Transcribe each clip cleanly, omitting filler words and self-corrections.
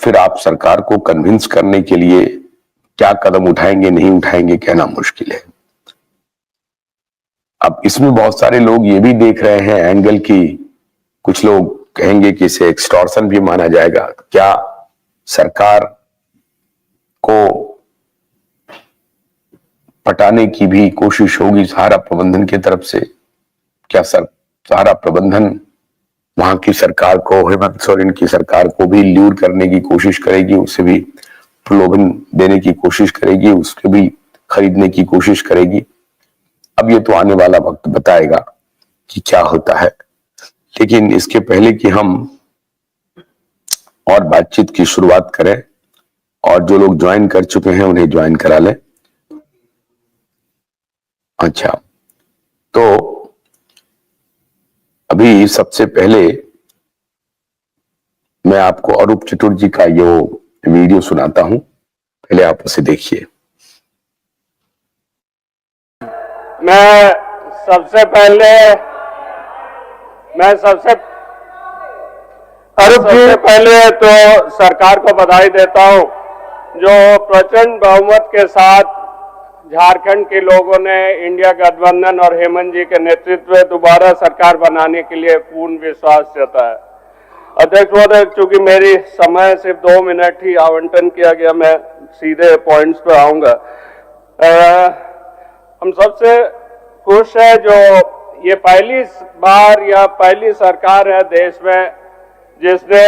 फिर आप सरकार को कन्विंस करने के लिए क्या कदम उठाएंगे नहीं उठाएंगे कहना मुश्किल है। अब इसमें बहुत सारे लोग ये भी देख रहे हैं एंगल की, कुछ लोग कहेंगे कि इसे एक्सटॉर्शन भी माना जाएगा। क्या सरकार को पटाने की भी कोशिश होगी सहारा प्रबंधन की तरफ से? क्या सहारा प्रबंधन वहां की सरकार को, हेमंत सोरेन की सरकार को भी ल्यूर करने की कोशिश करेगी, उसे भी प्रलोभन देने की कोशिश करेगी, उसके भी खरीदने की कोशिश करेगी? अब ये तो आने वाला वक्त बताएगा कि क्या होता है। लेकिन इसके पहले कि हम और बातचीत की शुरुआत करें और जो लोग ज्वाइन कर चुके हैं उन्हें ज्वाइन करा लें। अच्छा, तो अभी सबसे पहले मैं आपको अरूप चतुर्जी का ये वीडियो सुनाता हूं, पहले आप उसे देखिए। मैं सबसे पहले तो सरकार को बधाई देता हूं जो प्रचंड बहुमत के साथ झारखंड के लोगों ने इंडिया गठबंधन और हेमंत जी के नेतृत्व में दोबारा सरकार बनाने के लिए पूर्ण विश्वास जताया। अध्यक्ष महोदय, चूंकि मेरी समय सिर्फ 2 मिनट ही आवंटन किया गया, मैं सीधे पॉइंट्स पे आऊंगा। हम सबसे खुश है जो ये पहली बार या पहली सरकार है देश में जिसने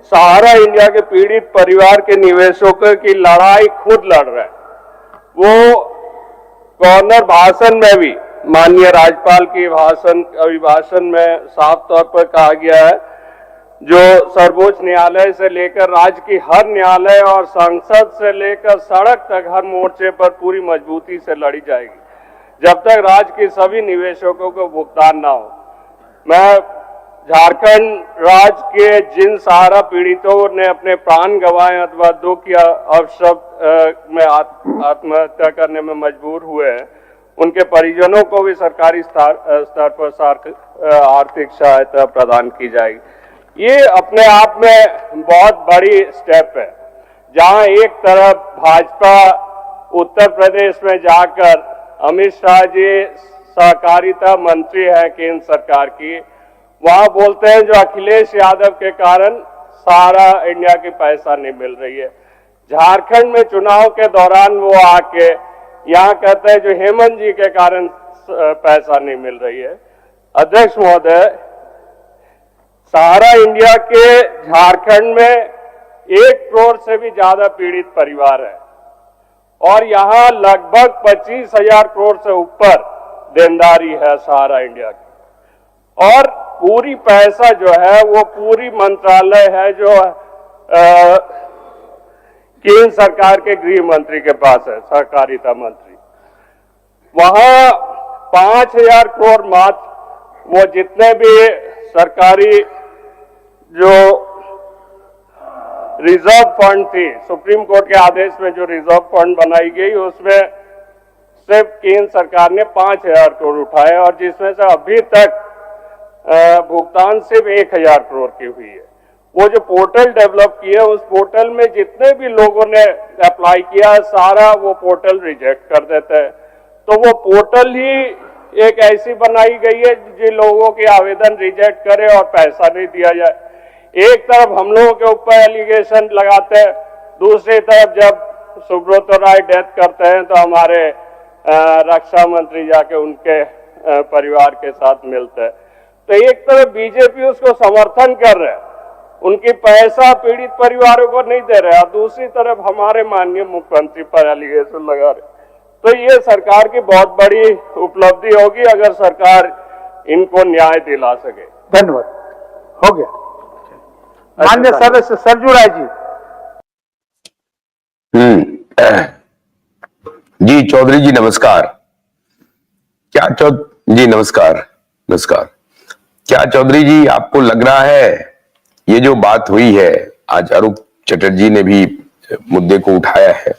सहारा इंडिया के पीड़ित परिवार के निवेशकों की लड़ाई खुद लड़ रहे हैं। वो गवर्नर भाषण में भी, माननीय राज्यपाल की अभिभाषण में साफ तौर पर कहा गया है जो सर्वोच्च न्यायालय से लेकर राज्य की हर न्यायालय और संसद से लेकर सड़क तक हर मोर्चे पर पूरी मजबूती से लड़ी जाएगी जब तक राज्य के सभी निवेशकों को भुगतान ना हो। मैं झारखंड राज्य के जिन सहारा पीड़ितों ने अपने प्राण गंवाए अथवा दुख या अवशब्द में आत्महत्या करने में मजबूर हुए हैं, उनके परिजनों को भी सरकारी स्तर पर आर्थिक सहायता प्रदान की जाएगी। ये अपने आप में बहुत बड़ी स्टेप है, जहां एक तरफ भाजपा उत्तर प्रदेश में जाकर अमित शाह जी सहकारिता मंत्री हैं केंद्र सरकार की, वहां बोलते हैं जो अखिलेश यादव के कारण सहारा इंडिया की पैसा नहीं मिल रही है। झारखंड में चुनाव के दौरान वो आके यहाँ कहते हैं जो हेमंत जी के कारण पैसा नहीं मिल रही है। अध्यक्ष महोदय, सहारा इंडिया के झारखंड में 1 करोड़ से भी ज्यादा पीड़ित परिवार है और यहाँ लगभग 25,000 करोड़ से ऊपर देनदारी है सहारा इंडिया की, और पूरी पैसा जो है वो पूरी मंत्रालय है जो केंद्र सरकार के गृह मंत्री के पास है, सहकारिता मंत्री। वहां 5,000 करोड़ मात्र वो जितने भी सरकारी जो रिजर्व फंड थी, सुप्रीम कोर्ट के आदेश में जो रिजर्व फंड बनाई गई उसमें सिर्फ केंद्र सरकार ने 5,000 करोड़ उठाए और जिसमें से अभी तक भुगतान सिर्फ 1,000 करोड़ की हुई है। वो जो पोर्टल डेवलप किया उस पोर्टल में जितने भी लोगों ने अप्लाई किया सारा वो पोर्टल रिजेक्ट कर देता है। तो वो पोर्टल ही एक ऐसी बनाई गई है जिन लोगों के आवेदन रिजेक्ट करे और पैसा नहीं दिया जाए। एक तरफ हम लोगों के ऊपर एलिगेशन लगाते हैं, दूसरी तरफ जब सुब्रत राय डेथ करते हैं तो हमारे रक्षा मंत्री जाके उनके परिवार के साथ मिलते हैं। तो एक तरफ बीजेपी उसको समर्थन कर रहे हैं, उनकी पैसा पीड़ित परिवारों को नहीं दे रहे, और दूसरी तरफ हमारे माननीय मुख्यमंत्री पर एलिगेशन लगा रहे। तो ये सरकार की बहुत बड़ी उपलब्धि होगी अगर सरकार इनको न्याय दिला सके। धन्यवाद, हो गया। माननीय सदस्य सरजू राय जी। जी चौधरी जी नमस्कार। क्या जी नमस्कार। क्या चौधरी जी आपको लग रहा है ये जो बात हुई है, आज अरूप चटर्जी ने भी मुद्दे को उठाया है,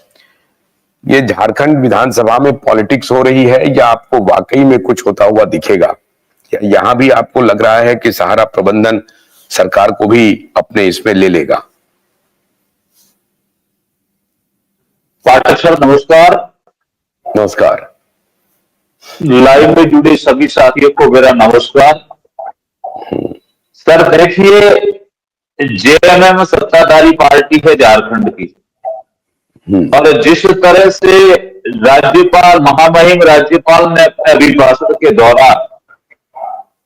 ये झारखंड विधानसभा में पॉलिटिक्स हो रही है या आपको वाकई में कुछ होता हुआ दिखेगा? या यहां भी आपको लग रहा है कि सहारा प्रबंधन सरकार को भी अपने इसमें ले लेगा? पाठक सर नमस्कार। नमस्कार। लाइव में जुड़े सभी साथियों को मेरा नमस्कार। सर देखिए, जेएमएम सत्ताधारी पार्टी है झारखंड की, और जिस तरह से राज्यपाल महामहिम राज्यपाल ने अपने अभिभाषण के दौरान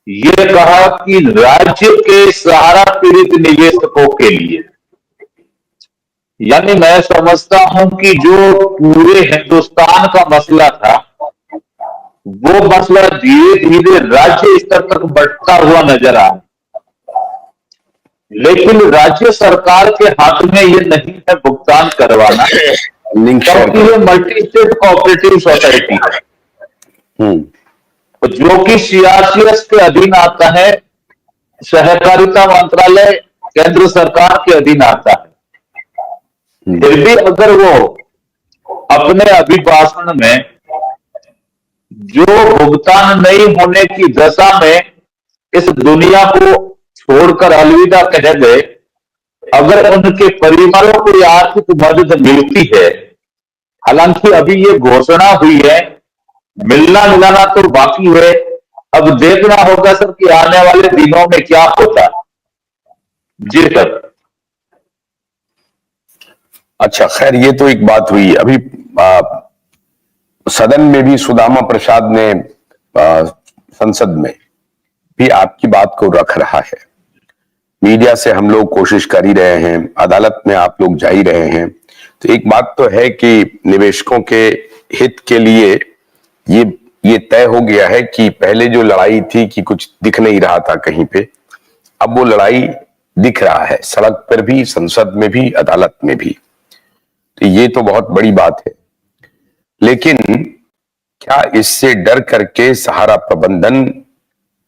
ये कहा कि राज्य के सहारा पीड़ित निवेशकों के लिए, यानी मैं समझता हूं कि जो पूरे हिंदुस्तान का मसला था वो मसला धीरे धीरे राज्य स्तर तक बढ़ता हुआ नजर आ, लेकिन राज्य सरकार के हाथ में ये नहीं है भुगतान करवाना, क्योंकि ये मल्टी स्टेट कोऑपरेटिव सोसाइटी है जो कि सीआरसीएस के अधीन आता है, सहकारिता मंत्रालय केंद्र सरकार के अधीन आता है। फिर भी अगर वो अपने अभिभाषण में जो भुगतान नहीं होने की दशा में इस दुनिया को छोड़कर अलविदा कह गए, अगर उनके परिवारों को आर्थिक मदद मिलती है, हालांकि अभी ये घोषणा हुई है, मिलना मिलाना तो बाकी है, अब देखना होगा सर कि आने वाले दिनों में क्या होता है। जी सर। अच्छा, खैर ये तो एक बात हुई। अभी सदन में भी सुदामा प्रसाद ने संसद में भी आपकी बात को रख रहा है। मीडिया से हम लोग कोशिश कर ही रहे हैं, अदालत में आप लोग जा ही रहे हैं। तो एक बात तो है कि निवेशकों के हित के लिए ये तय हो गया है कि पहले जो लड़ाई थी कि कुछ दिख नहीं रहा था कहीं पे, अब वो लड़ाई दिख रहा है, सड़क पर भी, संसद में भी, अदालत में भी। तो ये तो बहुत बड़ी बात है। लेकिन क्या इससे डर करके सहारा प्रबंधन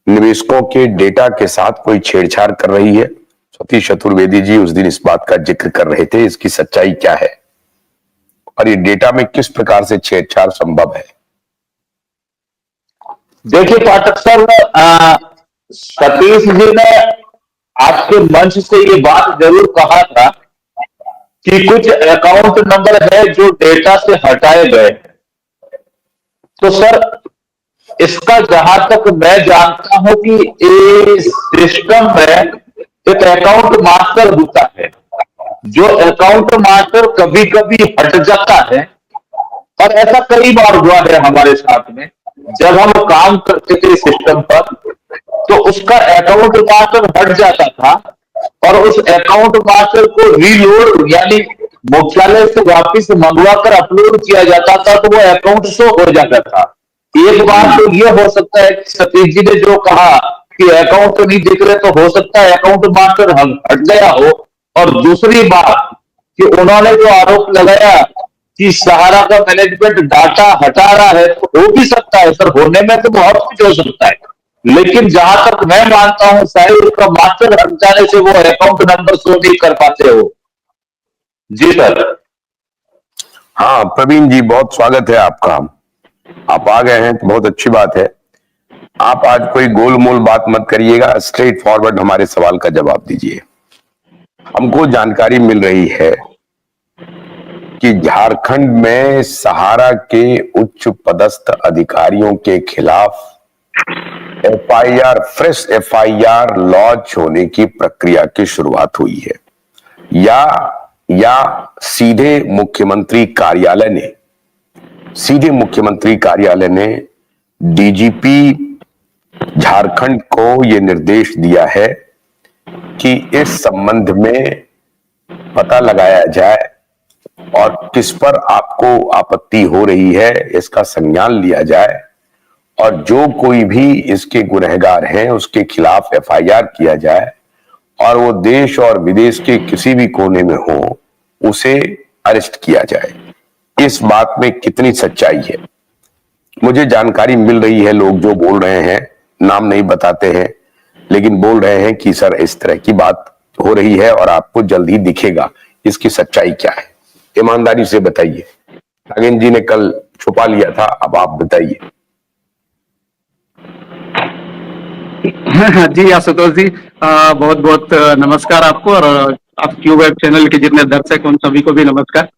निवेशकों के डेटा के साथ कोई छेड़छाड़ कर रही है? सतीश चतुर्वेदी जी उस दिन इस बात का जिक्र कर रहे थे, इसकी सच्चाई क्या है और ये डेटा में किस प्रकार से छेड़छाड़ संभव है? देखिए पाठक सर, सतीश जी ने आपके मंच से ये बात जरूर कहा था कि कुछ अकाउंट नंबर है जो डेटा से हटाए गए। तो सर इसका जहां तक मैं जानता हूं कि इस सिस्टम में एक अकाउंट मास्टर होता है, जो अकाउंट मास्टर कभी कभी हट जाता है, और ऐसा कई बार हुआ है हमारे साथ में। जब हम काम करते थे सिस्टम पर तो उसका अकाउंट मास्टर हट जाता था और उस अकाउंट मास्टर को रीलोड यानी मुख्यालय से वापस मंगवाकर अपलोड किया जाता था, तो वो अकाउंट शो हो जाता था। एक बात तो ये हो सकता है कि सतीश जी ने जो कहा कि अकाउंट नहीं दिख रहे, तो हो सकता है अकाउंट मास्टर हट गया हो। और दूसरी बात कि उन्होंने जो आरोप लगाया कि सहारा का मैनेजमेंट डाटा हटा रहा है, तो हो भी सकता है सर, होने में तो बहुत कुछ हो सकता है, लेकिन जहां तक मैं मानता हूं शायद उसका मास्टर हट जाने से वो अकाउंट नंबर शो नहीं कर पाते हो। जी सर। हाँ प्रवीण जी, बहुत स्वागत है आपका। आप आ गए हैं तो बहुत अच्छी बात है। आप आज कोई गोलमोल बात मत करिएगा, स्ट्रेट फॉरवर्ड हमारे सवाल का जवाब दीजिए। हमको जानकारी मिल रही है कि झारखंड में सहारा के उच्च पदस्थ अधिकारियों के खिलाफ एफआईआर, फ्रेश एफआईआर लॉन्च होने की प्रक्रिया की शुरुआत हुई है, या सीधे मुख्यमंत्री कार्यालय ने डीजीपी झारखंड को यह निर्देश दिया है कि इस संबंध में पता लगाया जाए और किस पर आपको आपत्ति हो रही है इसका संज्ञान लिया जाए, और जो कोई भी इसके गुनहगार हैं उसके खिलाफ एफआईआर किया जाए, और वो देश और विदेश के किसी भी कोने में हो उसे अरेस्ट किया जाए। इस बात में कितनी सच्चाई है? मुझे जानकारी मिल रही है, लोग जो बोल रहे हैं, नाम नहीं बताते हैं, लेकिन बोल रहे हैं कि सर इस तरह की बात हो रही है और आपको जल्द ही दिखेगा इसकी सच्चाई क्या है। ईमानदारी से बताइए। नागेंद्र जी ने कल छुपा लिया था, अब आप बताइए। जी आशुतोष जी, बहुत बहुत नमस्कार आपको, और आप क्यूब वेब चैनल के जितने दर्शक उन सभी को भी नमस्कार।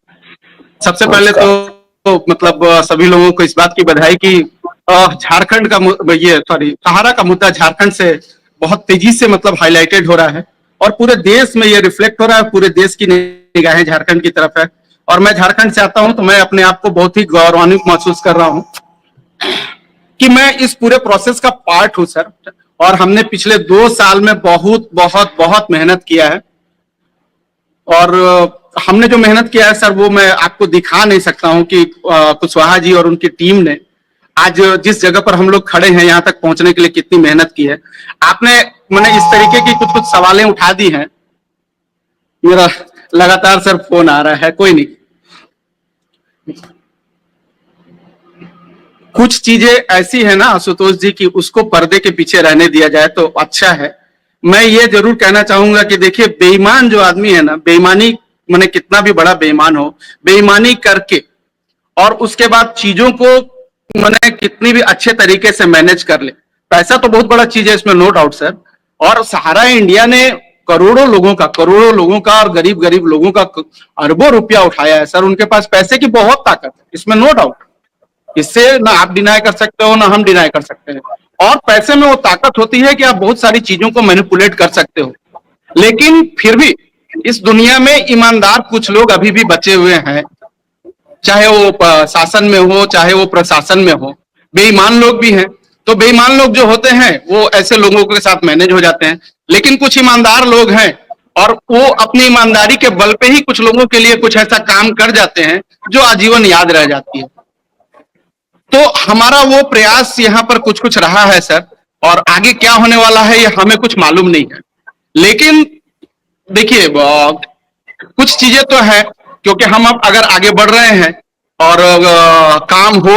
सबसे पहले तो मतलब सभी लोगों को इस बात की बधाई कि झारखंड का सहारा का मुद्दा झारखंड से बहुत तेजी से मतलब हाईलाइटेड हो रहा है और पूरे देश में ये रिफ्लेक्ट हो रहा है, पूरे देश की निगाहें झारखंड की तरफ है और मैं झारखंड से आता हूं तो मैं अपने आप को बहुत ही गौरवान्वित महसूस कर रहा हूं कि मैं इस पूरे प्रोसेस का पार्ट हूं सर। और हमने पिछले 2 साल में बहुत बहुत बहुत मेहनत किया है और हमने जो मेहनत किया है सर वो मैं आपको दिखा नहीं सकता हूं कि कुशवाहा जी और उनकी टीम ने आज जिस जगह पर हम लोग खड़े हैं यहाँ तक पहुंचने के लिए कितनी मेहनत की है। आपने मैंने इस तरीके की कुछ सवालें उठा दी हैं। मेरा लगातार सर फोन आ रहा है, कोई नहीं। कुछ चीजें ऐसी है ना आशुतोष जी की उसको पर्दे के पीछे रहने दिया जाए तो अच्छा है। मैं ये जरूर कहना चाहूंगा कि देखिए बेईमान जो आदमी है ना, बेईमानी मैंने कितना भी बड़ा बेईमान हो, बेईमानी करके और उसके बाद चीजों को मैंने कितनी भी अच्छे तरीके से मैनेज कर ले, पैसा तो बहुत बड़ा चीज है इसमें नो डाउट सर। और सहारा इंडिया ने करोड़ों लोगों का और गरीब गरीब लोगों का अरबों रुपया उठाया है सर। उनके पास पैसे की बहुत ताकत है, इसमें नो डाउट। इससे ना आप डिनाई कर सकते हो ना हम डिनाई कर सकते हैं। और पैसे में वो ताकत होती है कि आप बहुत सारी चीजों को मैनिपुलेट कर सकते हो, लेकिन फिर भी इस दुनिया में ईमानदार कुछ लोग अभी भी बचे हुए हैं, चाहे वो शासन में हो चाहे वो प्रशासन में हो। बेईमान लोग भी हैं, तो बेईमान लोग जो होते हैं वो ऐसे लोगों के साथ मैनेज हो जाते हैं, लेकिन कुछ ईमानदार लोग हैं और वो अपनी ईमानदारी के बल पे ही कुछ लोगों के लिए कुछ ऐसा काम कर जाते हैं जो आजीवन याद रह जाती है। तो हमारा वो प्रयास यहाँ पर कुछ कुछ रहा है सर, और आगे क्या होने वाला है ये हमें कुछ मालूम नहीं है। लेकिन देखिए कुछ चीजें तो है, क्योंकि हम अब अगर आगे बढ़ रहे हैं और काम हो